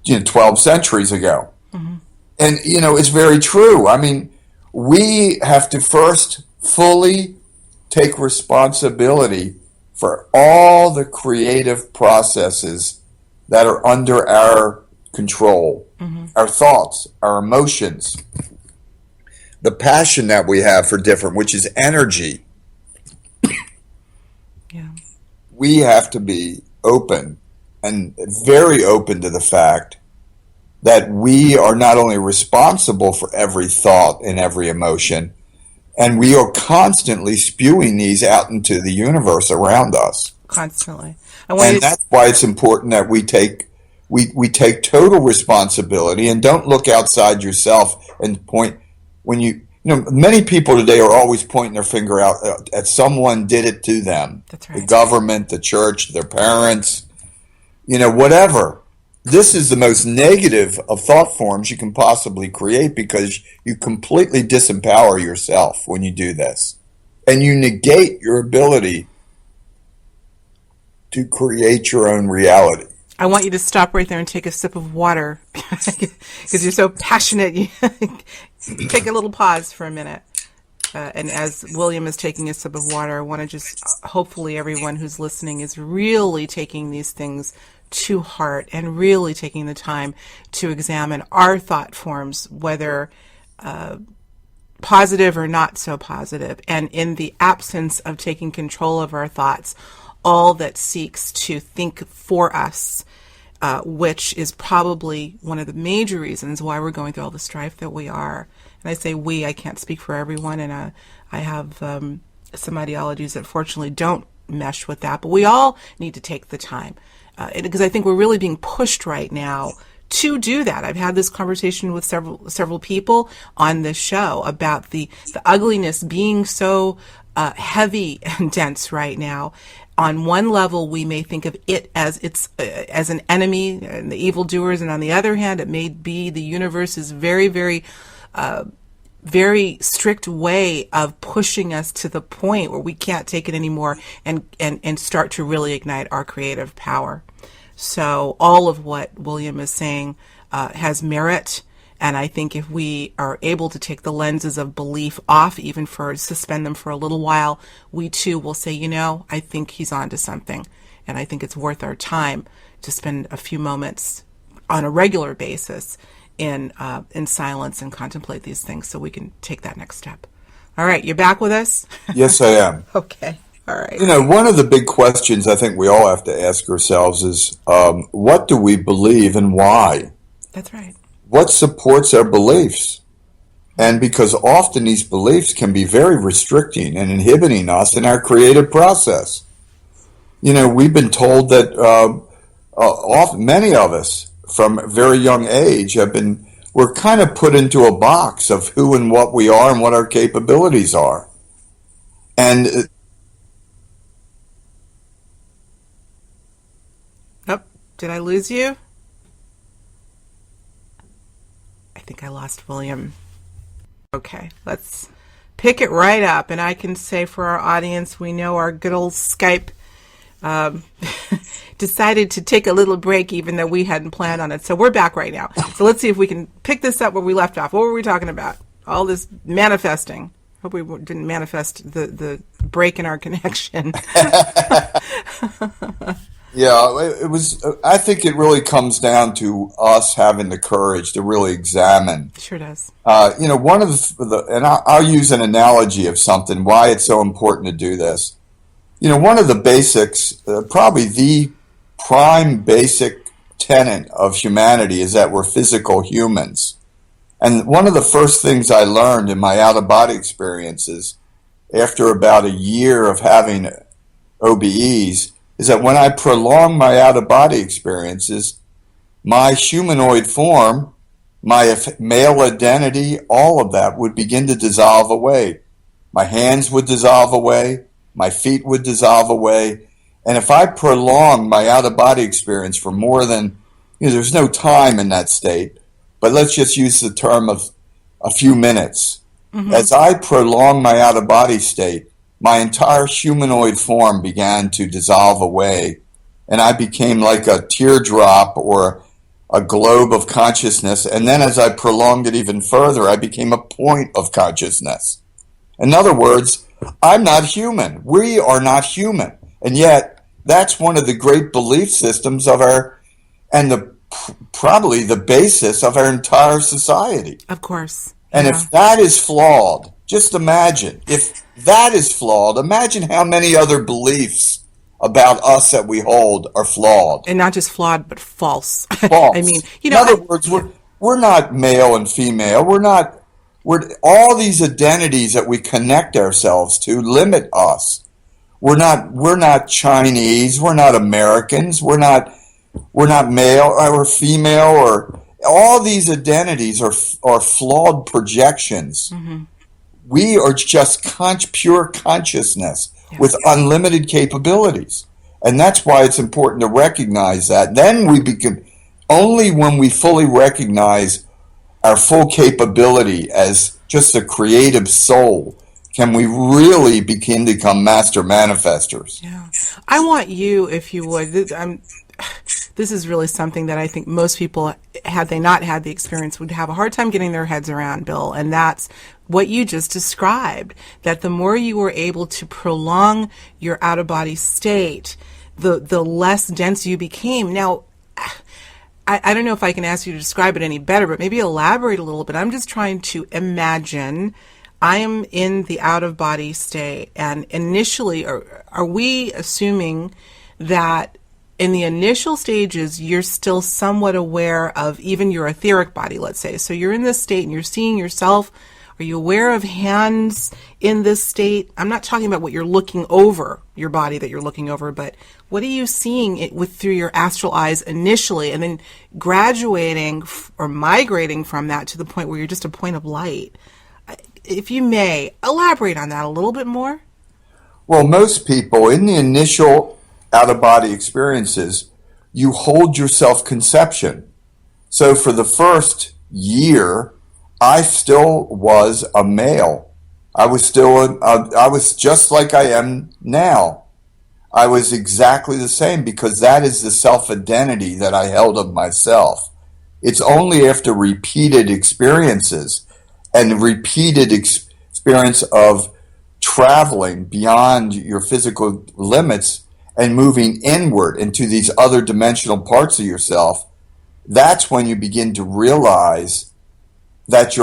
12 centuries ago. Mm-hmm. And, it's very true. I mean, we have to first fully take responsibility for all the creative processes that are under our control, our thoughts, our emotions, the passion that we have for different, which is energy. Yeah. We have to be open and very open to the fact that we are not only responsible for every thought and every emotion, and we are constantly spewing these out into the universe around us. Constantly. And that's why it's important that we take total responsibility and don't look outside yourself and point when many people today are always pointing their finger out at someone did it to them. That's right. The government, the church, their parents, whatever. This is the most negative of thought forms you can possibly create, because you completely disempower yourself when you do this. And you negate your ability to create your own reality. I want you to stop right there and take a sip of water because you're so passionate. Take a little pause for a minute. And as William is taking a sip of water, I want to just, hopefully everyone who's listening is really taking these things to heart and really taking the time to examine our thought forms, whether positive or not so positive. And in the absence of taking control of our thoughts, all that seeks to think for us, which is probably one of the major reasons why we're going through all the strife that we are. And I say we, I can't speak for everyone, and I have some ideologies that fortunately don't mesh with that, but we all need to take the time. Because I think we're really being pushed right now to do that. I've had this conversation with several people on this show about the ugliness being so heavy and dense right now. On one level, we may think of it as as an enemy and the evildoers, and on the other hand, it may be the universe's very, very very strict way of pushing us to the point where we can't take it anymore and start to really ignite our creative power. So all of what William is saying has merit. And I think if we are able to take the lenses of belief off, even suspend them for a little while, we too will say, I think he's onto something. And I think it's worth our time to spend a few moments on a regular basis in silence and contemplate these things so we can take that next step. All right, you're back with us? Yes, I am. Okay, all right. One of the big questions I think we all have to ask ourselves is, what do we believe and why? That's right. What supports our beliefs? And because often these beliefs can be very restricting and inhibiting us in our creative process. You know, we've been told that many of us from a very young age we're kind of put into a box of who and what we are and what our capabilities are. And oh, did I lose you? I think I lost William. Okay, let's pick it right up. And I can say for our audience, we know our good old Skype decided to take a little break even though we hadn't planned on it. So we're back right now. So let's see if we can pick this up where we left off. What were we talking about? All this manifesting. Hope we didn't manifest the break in our connection. Yeah, it was. I think it really comes down to us having the courage to really examine. Sure does. You know, one of and I'll use an analogy of something, why it's so important to do this. You know, one of the basics, probably the prime basic tenet of humanity is that we're physical humans. And one of the first things I learned in my out-of-body experiences after about a year of having OBEs is that when I prolong my out-of-body experiences, my humanoid form, my male identity, all of that would begin to dissolve away. My hands would dissolve away. My feet would dissolve away. And if I prolong my out-of-body experience for more than, you know, there's no time in that state, but let's just use the term of a few minutes. Mm-hmm. As I prolong my out-of-body state, my entire humanoid form began to dissolve away, and I became like a teardrop or a globe of consciousness. And then as I prolonged it even further, I became a point of consciousness. In other words, I'm not human. We are not human. And yet, that's one of the great belief systems of probably the basis of our entire society. Of course. And if that is flawed, just imagine. If that is flawed, imagine how many other beliefs about us that we hold are flawed. And not just flawed, but false. False. I mean, you know. In other words, we're not male and female. We're all these identities that we connect ourselves to limit us. We're not Chinese. We're not Americans. We're not male or female, or all these identities are flawed projections. Mm-hmm. We are just pure consciousness with unlimited capabilities. And that's why it's important to recognize that. Then only when we fully recognize our full capability as just a creative soul can we really begin to become master manifestors. Yeah. I want you, if you would, this is really something that I think most people, had they not had the experience, would have a hard time getting their heads around, Bill. And that's what you just described, that the more you were able to prolong your out-of-body state, the less dense you became. Now, I don't know if I can ask you to describe it any better, but maybe elaborate a little bit. I'm just trying to imagine I am in the out-of-body state, and initially, are we assuming that in the initial stages, you're still somewhat aware of even your etheric body, let's say. So you're in this state and you're seeing yourself. Are you aware of hands in this state? I'm not talking about what you're looking over, your body that you're looking over, but what are you seeing through your astral eyes initially, and then graduating or migrating from that to the point where you're just a point of light? If you may, elaborate on that a little bit more. Well, most people in the initial out-of-body experiences, you hold your self-conception. So for the first year, I still was a male. I was just like I am now. I was exactly the same because that is the self-identity that I held of myself. It's only after repeated experiences and repeated experience of traveling beyond your physical limits and moving inward into these other dimensional parts of yourself, that's when you begin to realize that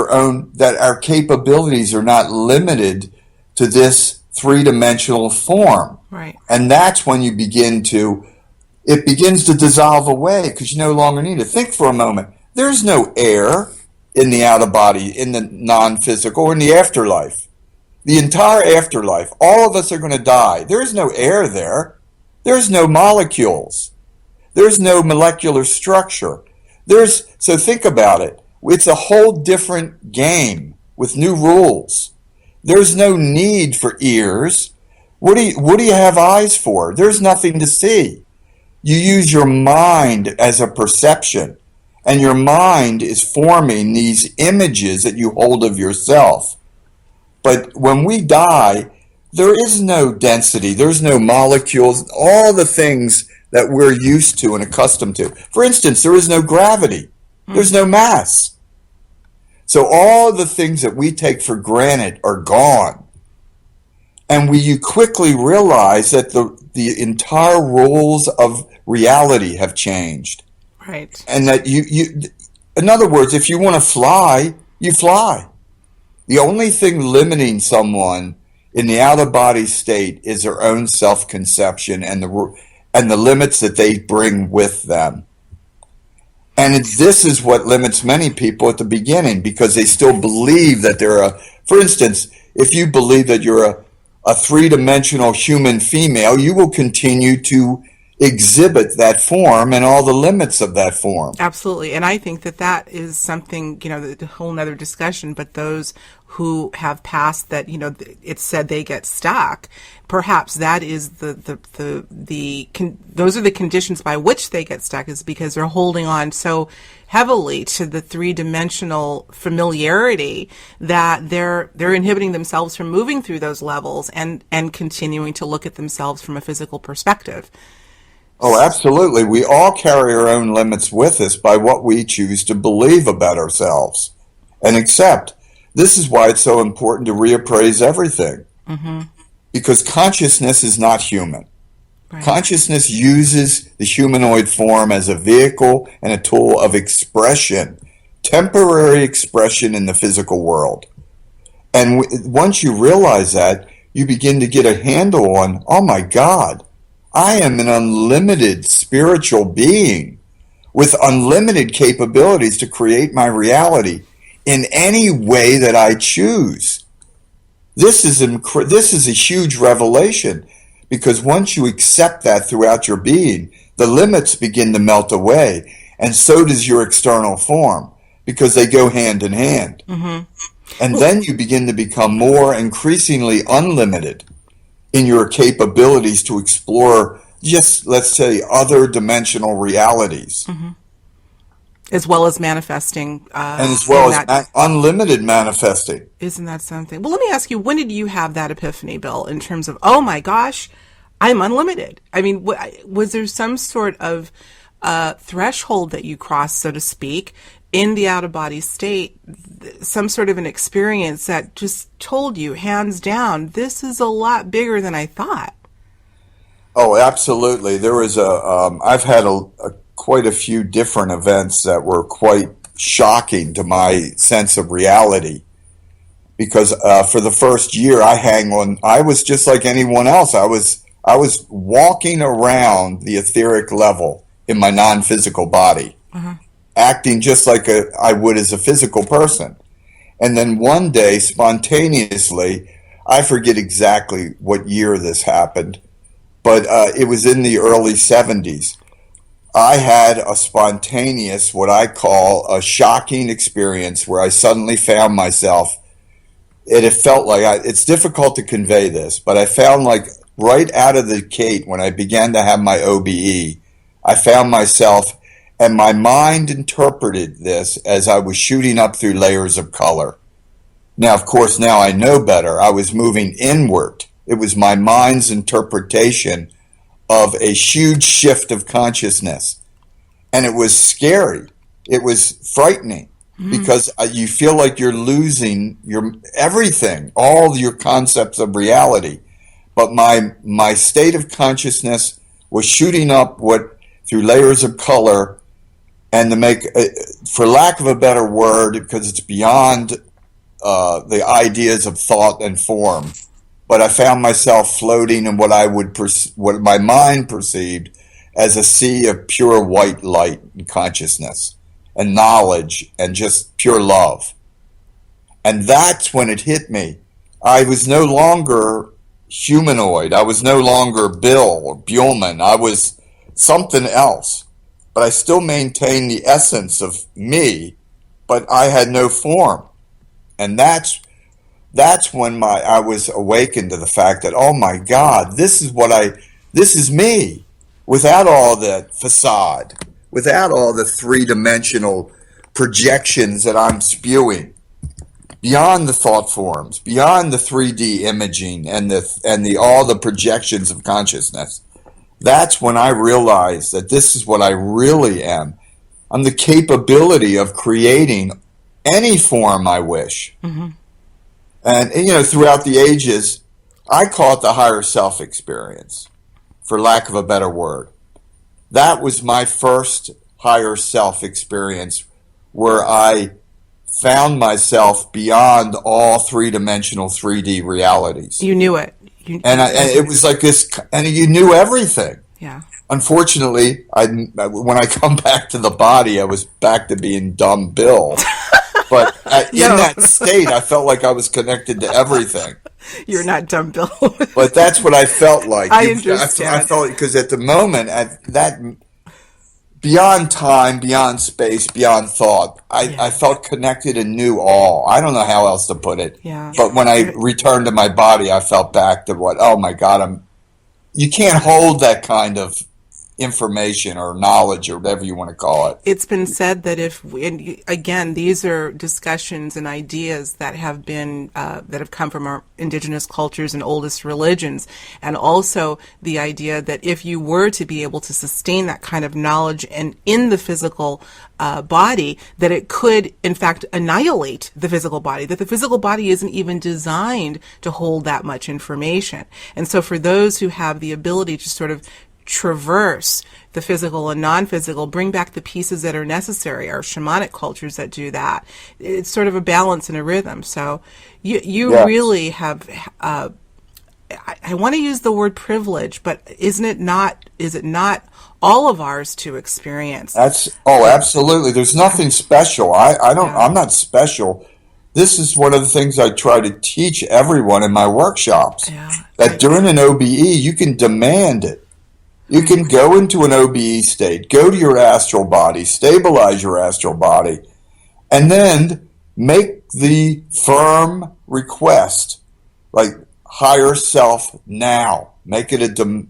our capabilities are not limited to this three-dimensional form. Right. And that's when it begins to dissolve away because you no longer need it. Think for a moment. There's no air. in the out of body, in the non-physical, in the afterlife. The entire afterlife, all of us are going to die. There is no air there. There's no molecules. There's no molecular structure. So think about it. It's a whole different game with new rules. There's no need for ears. What do you have eyes for? There's nothing to see. You use your mind as a perception, and your mind is forming these images that you hold of yourself. But when we die, there is no density, there's no molecules, all the things that we're used to and accustomed to. For instance, there is no gravity, there's no mass. So all the things that we take for granted are gone. And you quickly realize that the entire rules of reality have changed. Right. And that in other words, if you want to fly, you fly. The only thing limiting someone in the out-of-body state is their own self-conception and the limits that they bring with them. And this is what limits many people at the beginning, because they still believe that for instance, if you believe that you're a three-dimensional human female, you will continue to exhibit that form and all the limits of that form. Absolutely. And I think that is something, a whole nother discussion, but those who have passed that, it's said they get stuck, perhaps that is those are the conditions by which they get stuck, is because they're holding on so heavily to the three-dimensional familiarity that they're inhibiting themselves from moving through those levels and continuing to look at themselves from a physical perspective. Oh, absolutely. We all carry our own limits with us by what we choose to believe about ourselves and accept. This is why it's so important to reappraise everything. Mm-hmm. Because consciousness is not human. Right. Consciousness uses the humanoid form as a vehicle and a tool of expression, temporary expression in the physical world. And once you realize that, you begin to get a handle on, oh my God, I am an unlimited spiritual being with unlimited capabilities to create my reality in any way that I choose. This is a huge revelation, because once you accept that throughout your being, the limits begin to melt away, and so does your external form, because they go hand in hand. Mm-hmm. And then you begin to become more increasingly unlimited in your capabilities to explore just, let's say, other dimensional realities. Mm-hmm. As well as manifesting. And as well as unlimited manifesting. Isn't that something? Well, let me ask you, when did you have that epiphany, Bill, in terms of, oh my gosh, I'm unlimited? I mean, was there some sort of threshold that you crossed, so to speak, in the out-of-body state, some sort of an experience that just told you, hands down, this is a lot bigger than I thought? Oh, absolutely. There was I've had quite a few different events that were quite shocking to my sense of reality. Because for the first year, I was just like anyone else. I was walking around the etheric level in my non-physical body, acting just like I would as a physical person. And then one day, spontaneously, I forget exactly what year this happened, but it was in the early 70s. I had a spontaneous, what I call a shocking experience, where I suddenly found myself, and it felt like, it's difficult to convey this, but I found like right out of the gate when I began to have my OBE, I found myself, and my mind interpreted this as I was shooting up through layers of color. Now, of course, now I know better. I was moving inward. It was my mind's interpretation of a huge shift of consciousness. And it was scary. It was frightening, because you feel like you're losing your everything, all your concepts of reality. But my state of consciousness was shooting up through layers of color, and to make, for lack of a better word, because it's beyond the ideas of thought and form, but I found myself floating in what my mind perceived as a sea of pure white light and consciousness. and knowledge and just pure love. And that's when it hit me. I was no longer humanoid. I was no longer Bill or Buhlman. I was something else. But I still maintained the essence of me, but I had no form. And that's when I was awakened to the fact that, oh my God, this is me, without all the facade, without all the three-dimensional projections that I'm spewing, beyond the thought forms, beyond the 3D imaging and the all the projections of consciousness. That's when I realized that this is what I really am. I'm the capability of creating any form I wish. Mm-hmm. And, throughout the ages, I call it the higher self experience, for lack of a better word. That was my first higher self experience, where I found myself beyond all three-dimensional 3D realities. You knew it. And it was like this, and you knew everything. Yeah. Unfortunately, when I come back to the body, I was back to being dumb Bill. But in that state, I felt like I was connected to everything. You're not dumb Bill. But that's what I felt like. I understand. I felt, because at the moment, beyond time, beyond space, beyond thought, I felt connected and knew all. I don't know how else to put it. Yeah. But when I returned to my body, I felt back to oh my God, you can't hold that kind of information or knowledge or whatever you want to call it. It's been said that again, these are discussions and ideas that have been that have come from our indigenous cultures and oldest religions, and also the idea that if you were to be able to sustain that kind of knowledge and in the physical body, that it could in fact annihilate the physical body, that the physical body isn't even designed to hold that much information. And so for those who have the ability to sort of traverse the physical and non-physical, bring back the pieces that are necessary, our shamanic cultures that do that, it's sort of a balance and a rhythm. So you really have I want to use the word privilege, but is it not all of ours to experience? Absolutely. There's nothing special. I'm not special. This is one of the things I try to teach everyone in my workshops, that during an OBE, you can demand it. You can go into an OBE state, go to your astral body, stabilize your astral body, and then make the firm request, like higher self now. Make it a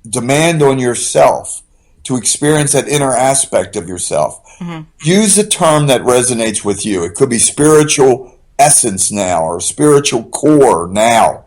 demand on yourself to experience that inner aspect of yourself. Mm-hmm. Use a term that resonates with you. It could be spiritual essence now or spiritual core now.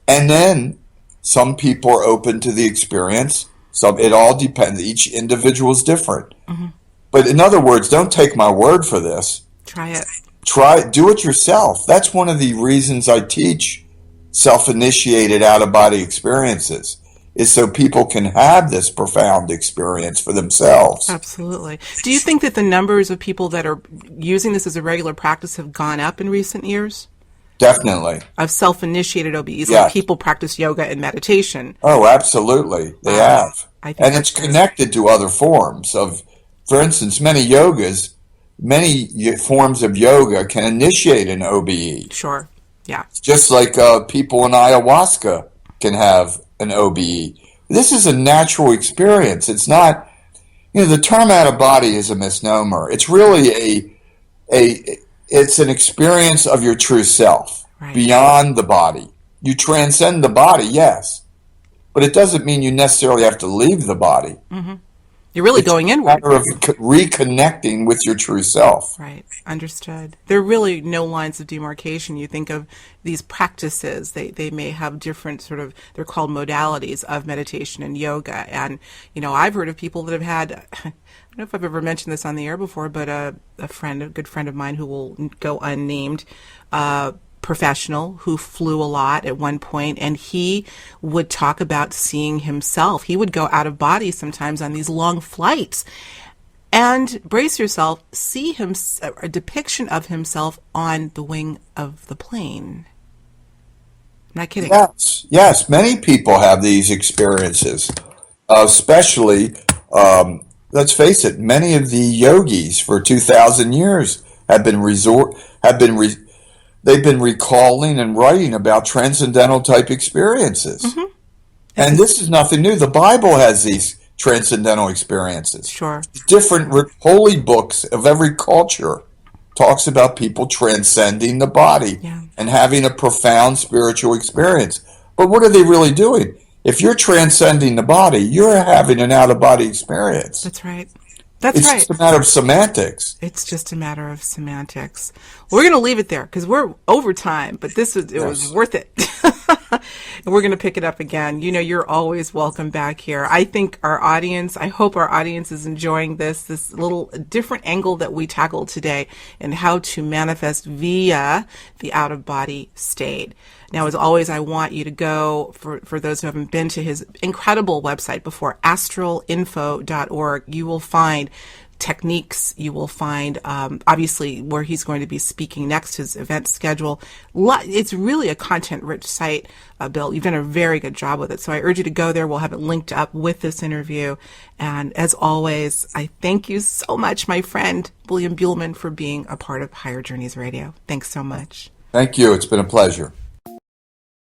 And then some people are open to the experience. It all depends. Each individual is different. Mm-hmm. But in other words, don't take my word for this. Try it. Do it yourself. That's one of the reasons I teach self-initiated out-of-body experiences, is so people can have this profound experience for themselves. Absolutely. Do you think that the numbers of people that are using this as a regular practice have gone up in recent years? Definitely. Of self-initiated OBEs, yes. Like people practice yoga and meditation. Oh, absolutely. They have. And it's connected to other forms of, for instance, many forms of yoga can initiate an OBE. Sure. Yeah. Just like people in ayahuasca can have an OBE. This is a natural experience. It's not, the term out of body is a misnomer. It's really it's an experience of your true self, right, beyond the body. You transcend the body, yes, but it doesn't mean you necessarily have to leave the body. Mm-hmm. You're really going inward. It's a matter of reconnecting with your true self. Right. Understood. There are really no lines of demarcation. You think of these practices, they may have different they're called modalities of meditation and yoga. And, I've heard of people that have had, I don't know if I've ever mentioned this on the air before, but a good friend of mine who will go unnamed, professional who flew a lot at one point, and he would talk about seeing himself. He would go out of body sometimes on these long flights and, brace yourself, see a depiction of himself on the wing of the plane. I'm not kidding. Yes. Many people have these experiences, especially let's face it, many of the yogis for 2,000 years have been they've been recalling and writing about transcendental type experiences. Mm-hmm. And this is nothing new. The Bible has these transcendental experiences. Sure. Different holy books of every culture talks about people transcending the body and having a profound spiritual experience. But what are they really doing? If you're transcending the body, you're having an out-of-body experience. That's right. It's just a matter of semantics. It's just a matter of semantics. We're going to leave it there because we're over time, but it was worth it. And we're going to pick it up again. You know, you're always welcome back here. I think I hope our audience is enjoying this little different angle that we tackled today and how to manifest via the out-of-body state. Now, as always, I want you to go, for those who haven't been to his incredible website before, astralinfo.org. You will find techniques. You will find, obviously, where he's going to be speaking next, his event schedule. It's really a content-rich site, Bill. You've done a very good job with it. So I urge you to go there. We'll have it linked up with this interview. And as always, I thank you so much, my friend, William Buhlman, for being a part of Higher Journeys Radio. Thanks so much. Thank you. It's been a pleasure.